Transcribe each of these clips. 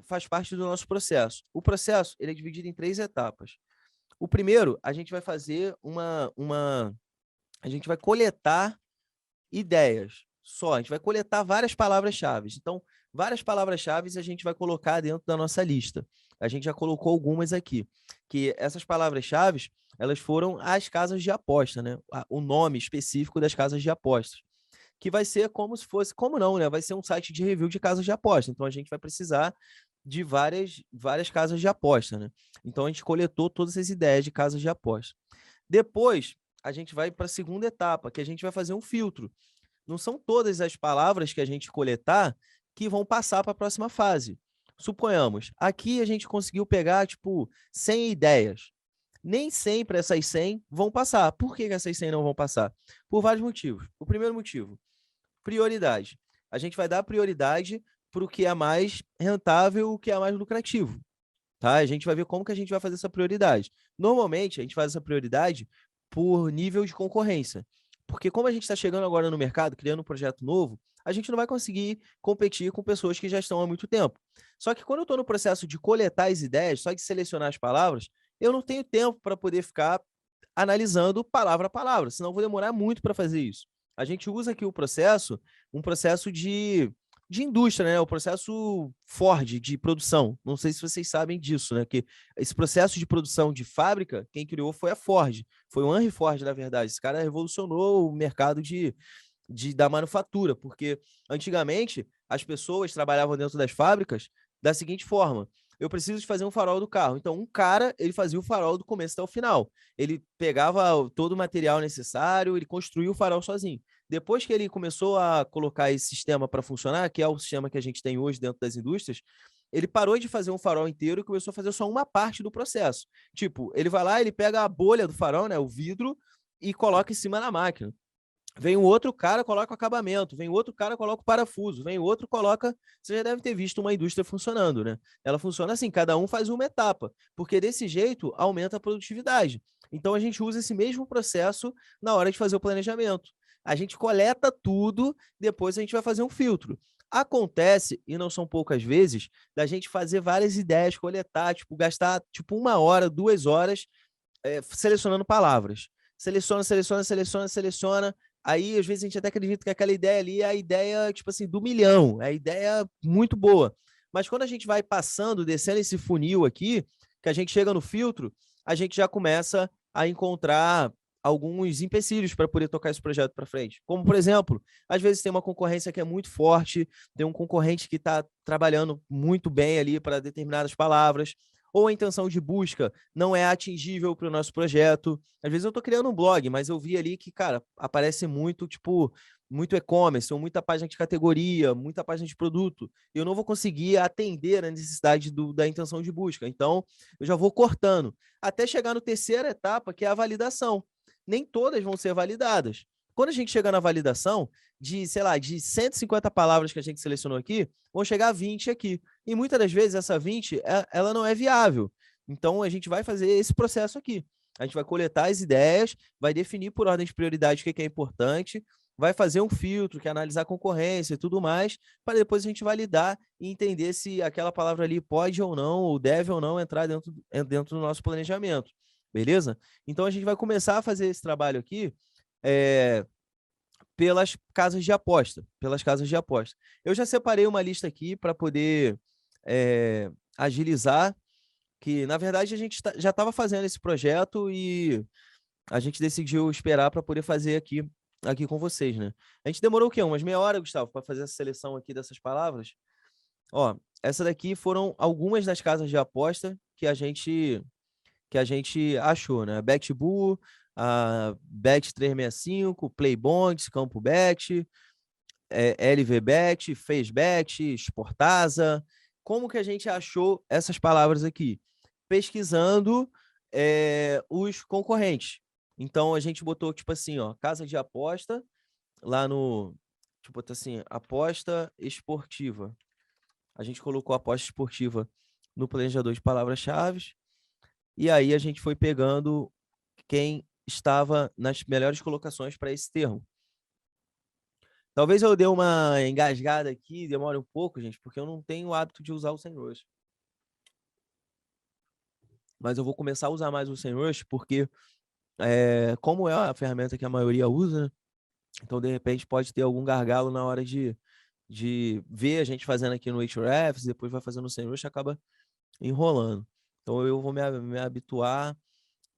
faz parte do nosso processo. O processo ele é dividido em 3 etapas. O primeiro, a gente vai fazer a gente vai coletar ideias só, a gente vai coletar várias palavras-chave. Então, várias palavras-chave a gente vai colocar dentro da nossa lista. A gente já colocou algumas aqui, que essas palavras-chave, elas foram as casas de aposta, né? O nome específico das casas de apostas, que vai ser como se fosse, como não, né? Vai ser um site de review de casas de aposta. Então, a gente vai precisar de várias casas de aposta, né? Então, a gente coletou todas as ideias de casas de aposta. Depois, a gente vai para a segunda etapa, que a gente vai fazer um filtro. Não são todas as palavras que a gente coletar que vão passar para a próxima fase. Suponhamos, aqui a gente conseguiu pegar, tipo, 100 ideias. Nem sempre essas 100 vão passar. Por que essas 100 não vão passar? Por vários motivos. O primeiro motivo, prioridade. A gente vai dar prioridade para o que é mais rentável, o que é mais lucrativo. Tá? A gente vai ver como que a gente vai fazer essa prioridade. Normalmente, a gente faz essa prioridade por nível de concorrência. Porque como a gente está chegando agora no mercado, criando um projeto novo, a gente não vai conseguir competir com pessoas que já estão há muito tempo. Só que quando eu estou no processo de coletar as ideias, só de selecionar as palavras, eu não tenho tempo para poder ficar analisando palavra a palavra, senão eu vou demorar muito para fazer isso. A gente usa aqui o processo, um processo de indústria, né? O processo Ford de produção. Não sei se vocês sabem disso, né? Que esse processo de produção de fábrica, quem criou foi a Ford. Foi o Henry Ford, na verdade. Esse cara revolucionou o mercado da manufatura, porque antigamente as pessoas trabalhavam dentro das fábricas da seguinte forma: eu preciso de fazer um farol do carro. Então, um cara, ele fazia o farol do começo até o final. Ele pegava todo o material necessário, ele construía o farol sozinho. Depois que ele começou a colocar esse sistema para funcionar, que é o sistema que a gente tem hoje dentro das indústrias, ele parou de fazer um farol inteiro e começou a fazer só uma parte do processo. Tipo, ele vai lá, ele pega a bolha do farol, né, o vidro, e coloca em cima da máquina. Vem um outro cara, coloca o acabamento. Vem outro cara, coloca o parafuso. Vem outro, coloca. Você já deve ter visto uma indústria funcionando, né? Ela funciona assim, cada um faz uma etapa, porque desse jeito aumenta a produtividade. Então a gente usa esse mesmo processo na hora de fazer o planejamento. A gente coleta tudo, depois a gente vai fazer um filtro. Acontece, e não são poucas vezes, da gente fazer várias ideias, coletar, tipo, gastar tipo 1 hora, 2 horas selecionando palavras. Seleciona. Aí, às vezes, a gente até acredita que aquela ideia ali é a ideia, tipo assim, do milhão, é a ideia muito boa. Mas quando a gente vai passando, descendo esse funil aqui, que a gente chega no filtro, a gente já começa a encontrar alguns empecilhos para poder tocar esse projeto para frente. Como, por exemplo, às vezes tem uma concorrência que é muito forte, tem um concorrente que está trabalhando muito bem ali para determinadas palavras, ou a intenção de busca não é atingível para o nosso projeto. Às vezes eu estou criando um blog, mas eu vi ali que, cara, aparece muito, tipo, muito e-commerce, ou muita página de categoria, muita página de produto. Eu não vou conseguir atender a necessidade da intenção de busca. Então, eu já vou cortando. Até chegar na terceira etapa, que é a validação. Nem todas vão ser validadas. Quando a gente chega na validação, de, sei lá, de 150 palavras que a gente selecionou aqui, vão chegar a 20 aqui. E muitas das vezes essa 20, ela não é viável. Então, a gente vai fazer esse processo aqui. A gente vai coletar as ideias, vai definir por ordem de prioridade o que é importante, vai fazer um filtro, que é analisar a concorrência e tudo mais, para depois a gente validar e entender se aquela palavra ali pode ou não, ou deve ou não entrar dentro do nosso planejamento. Beleza? Então, a gente vai começar a fazer esse trabalho aqui pelas casas de aposta. Pelas casas de aposta. Eu já separei uma lista aqui para poder agilizar, que na verdade a gente já estava fazendo esse projeto e a gente decidiu esperar para poder fazer aqui com vocês, né? A gente demorou o quê? Umas meia hora, Gustavo, para fazer essa seleção aqui dessas palavras? Ó, essa daqui foram algumas das casas de aposta que a gente achou, né? BetBull, a Bet365, Playbonds, CampoBet, LVBet, FaceBet, Sportasa. Como que a gente achou essas palavras aqui? Pesquisando os concorrentes. Então, a gente botou, tipo assim, ó, casa de aposta, lá no, tipo assim, aposta esportiva. A gente colocou aposta esportiva no planejador de palavras-chave, e aí a gente foi pegando quem estava nas melhores colocações para esse termo. Talvez eu dê uma engasgada aqui, demore um pouco, gente, porque eu não tenho o hábito de usar o SEMrush. Mas eu vou começar a usar mais o SEMrush porque, como é a ferramenta que a maioria usa, né? Então, de repente, pode ter algum gargalo na hora de ver a gente fazendo aqui no Ahrefs, depois vai fazendo no SEMrush e acaba enrolando. Então, eu vou me habituar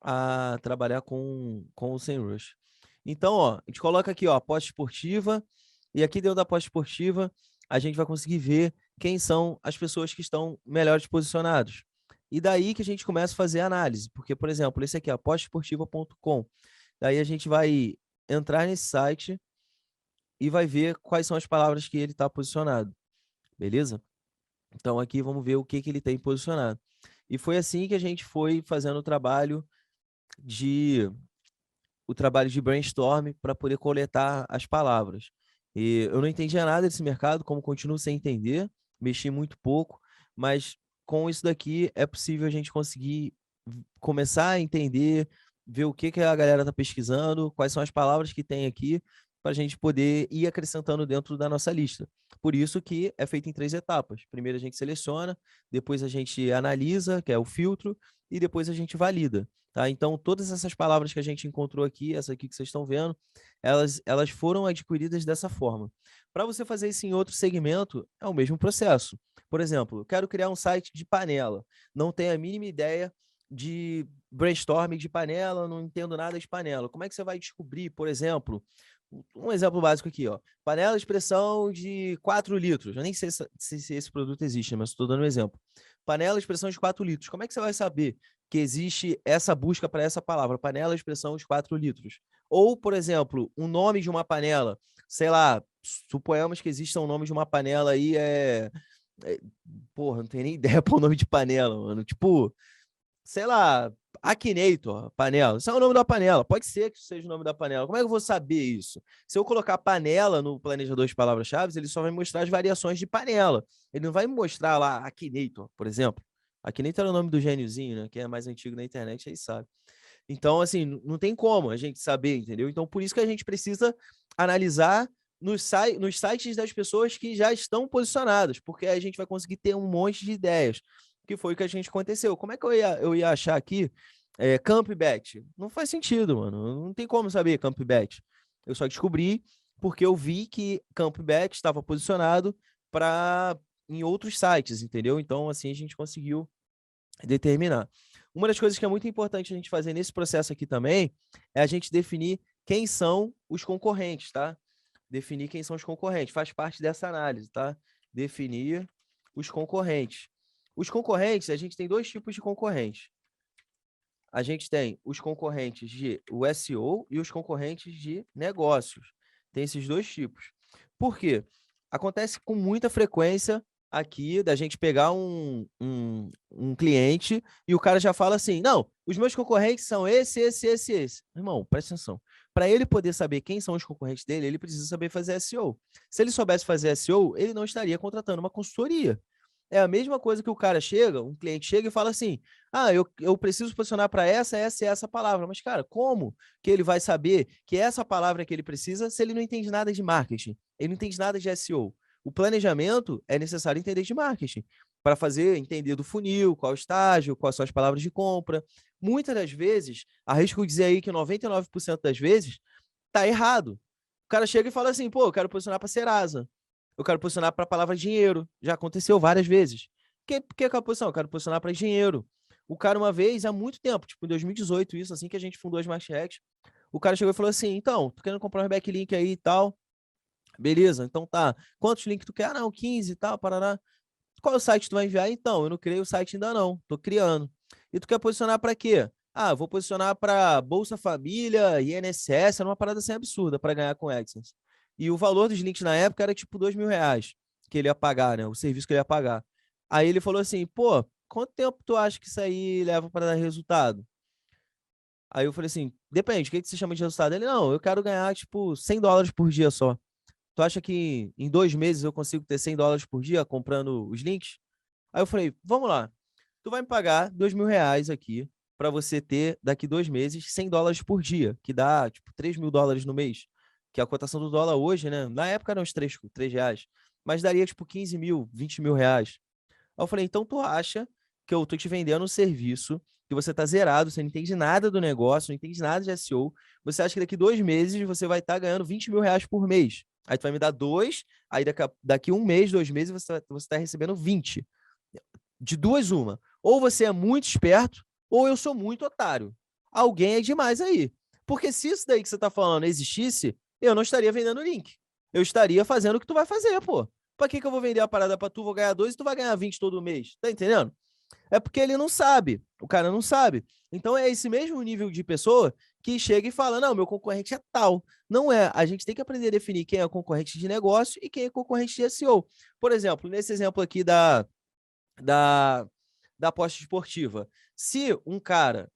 a trabalhar com o SEMrush. Então, ó, a gente coloca aqui, ó, pós esportiva, e aqui dentro da pós esportiva, a gente vai conseguir ver quem são as pessoas que estão melhores posicionadas. E daí que a gente começa a fazer a análise, porque, por exemplo, esse aqui, ó, postesportiva.com. Daí a gente vai entrar nesse site e vai ver quais são as palavras que ele está posicionado, beleza? Então aqui vamos ver o que ele tem posicionado. E foi assim que a gente foi fazendo de o trabalho de brainstorm para poder coletar as palavras. E eu não entendia nada desse mercado, como continuo sem entender, mexi muito pouco, mas com isso daqui é possível a gente conseguir começar a entender, ver o que a galera está pesquisando, quais são as palavras que tem aqui, para a gente poder ir acrescentando dentro da nossa lista. Por isso que é feito em 3 etapas. Primeiro a gente seleciona, depois a gente analisa, que é o filtro, e depois a gente valida. Tá? Então, todas essas palavras que a gente encontrou aqui, essa aqui que vocês estão vendo, elas foram adquiridas dessa forma. Para você fazer isso em outro segmento, é o mesmo processo. Por exemplo, eu quero criar um site de panela. Não tenho a mínima ideia de brainstorming de panela, não entendo nada de panela. Como é que você vai descobrir, por exemplo, um exemplo básico aqui, ó, panela de pressão de 4 litros. Eu nem sei se esse produto existe, mas estou dando um exemplo. Panela de pressão de 4 litros. Como é que você vai saber que existe essa busca para essa palavra, panela de pressão de 4 litros? Ou, por exemplo, um nome de uma panela, sei lá, suponhamos que exista um nome de uma panela aí, porra, não tenho nem ideia para o nome de panela, mano. Tipo, sei lá, Akinator, panela. Isso é o nome da panela. Pode ser que seja o nome da panela. Como é que eu vou saber isso? Se eu colocar panela no planejador de palavras-chave, ele só vai mostrar as variações de panela. Ele não vai me mostrar lá Akinator, por exemplo. Akinator é o nome do gêniozinho, né? Quem é mais antigo na internet aí sabe. Então, assim, não tem como a gente saber, entendeu? Então, por isso que a gente precisa analisar nos sites das pessoas que já estão posicionadas, porque aí a gente vai conseguir ter um monte de ideias, que foi o que a gente aconteceu. Como é que eu ia achar aqui Campbet? Não faz sentido, mano. Não tem como saber Campbet. Eu só descobri porque eu vi que Campbet estava posicionado em outros sites, entendeu? Então, assim, a gente conseguiu determinar. Uma das coisas que é muito importante a gente fazer nesse processo aqui também é a gente definir quem são os concorrentes, tá? Definir quem são os concorrentes, faz parte dessa análise, tá? Definir os concorrentes. Os concorrentes, a gente tem 2 tipos de concorrentes. A gente tem os concorrentes de o SEO e os concorrentes de negócios. Tem esses 2 tipos. Por quê? Acontece com muita frequência aqui da gente pegar um cliente e o cara já fala assim: não, os meus concorrentes são esse. Irmão, presta atenção. Para ele poder saber quem são os concorrentes dele, ele precisa saber fazer SEO. Se ele soubesse fazer SEO, ele não estaria contratando uma consultoria. É a mesma coisa que o cara chega, um cliente chega e fala assim: ah, eu preciso posicionar para essa e essa palavra. Mas, cara, como que ele vai saber que essa palavra que ele precisa se ele não entende nada de marketing? Ele não entende nada de SEO. O planejamento é necessário entender de marketing para fazer entender do funil, qual estágio, quais são as palavras de compra. Muitas das vezes, arrisco dizer aí que 99% das vezes, tá errado. O cara chega e fala assim: pô, eu quero posicionar para Serasa. Eu quero posicionar para a palavra dinheiro. Já aconteceu várias vezes. Que é a posição? Eu quero posicionar para dinheiro. O cara, uma vez, há muito tempo, tipo em 2018, isso, assim que a gente fundou as Smart Hacks, o cara chegou e falou assim: então, tô querendo comprar um backlink aí e tal. Beleza, então tá. Quantos links tu quer? Ah, não, 15 e tal, parará. Qual é o site que tu vai enviar? Então, eu não criei o site ainda não, tô criando. E tu quer posicionar para quê? Ah, eu vou posicionar para Bolsa Família, INSS, era uma parada assim absurda para ganhar com AdSense. E o valor dos links na época era tipo R$ 2.000 que ele ia pagar, né? O serviço que ele ia pagar. Aí ele falou assim, pô, quanto tempo tu acha que isso aí leva para dar resultado? Aí eu falei assim, depende, o que você chama de resultado? Ele, não, eu quero ganhar tipo US$ 100 por dia só. Tu acha que em 2 meses eu consigo ter US$ 100 por dia comprando os links? Aí eu falei, vamos lá. Tu vai me pagar R$ 2.000 aqui para você ter daqui 2 meses US$ 100 por dia, que dá tipo US$ 3.000 no mês. que a cotação do dólar hoje, né? Na época eram uns 3 reais, mas daria tipo 15 mil, 20 mil reais. Aí eu falei, então tu acha que eu tô te vendendo um serviço que você tá zerado, você não entende nada do negócio, não entende nada de SEO, você acha que daqui 2 meses você vai estar ganhando 20 mil reais por mês. Aí tu vai me dar dois, aí daqui um mês, 2 meses, você tá recebendo 20. De duas, uma. Ou você é muito esperto, ou eu sou muito otário. Alguém é demais aí. Porque se isso daí que você tá falando existisse, eu não estaria vendendo o link. Eu estaria fazendo o que tu vai fazer, pô. Pra que eu vou vender a parada pra tu, vou ganhar 2 e tu vai ganhar 20 todo mês? Tá entendendo? É porque ele não sabe. O cara não sabe. Então é esse mesmo nível de pessoa que chega e fala: não, meu concorrente é tal. Não é. A gente tem que aprender a definir quem é concorrente de negócio e quem é concorrente de SEO. Por exemplo, nesse exemplo aqui da, da aposta esportiva. Se um cara.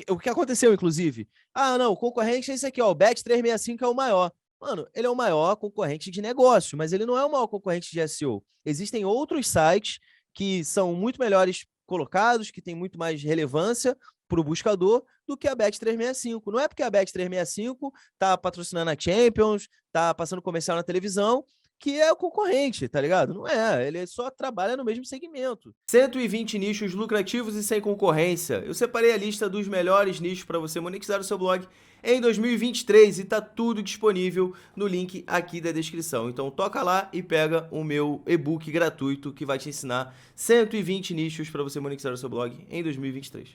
O que aconteceu, inclusive? Ah, não, o concorrente é esse aqui, ó. O Bet365 é o maior. Mano, ele é o maior concorrente de negócio, mas ele não é o maior concorrente de SEO. Existem outros sites que são muito melhores colocados, que têm muito mais relevância para o buscador do que a Bet365. Não é porque a Bet365 está patrocinando a Champions, está passando comercial na televisão, que é o concorrente, tá ligado? Não é, ele só trabalha no mesmo segmento. 120 nichos lucrativos e sem concorrência. Eu separei a lista dos melhores nichos para você monetizar o seu blog em 2023 e tá tudo disponível no link aqui da descrição. Então toca lá e pega o meu e-book gratuito que vai te ensinar 120 nichos para você monetizar o seu blog em 2023.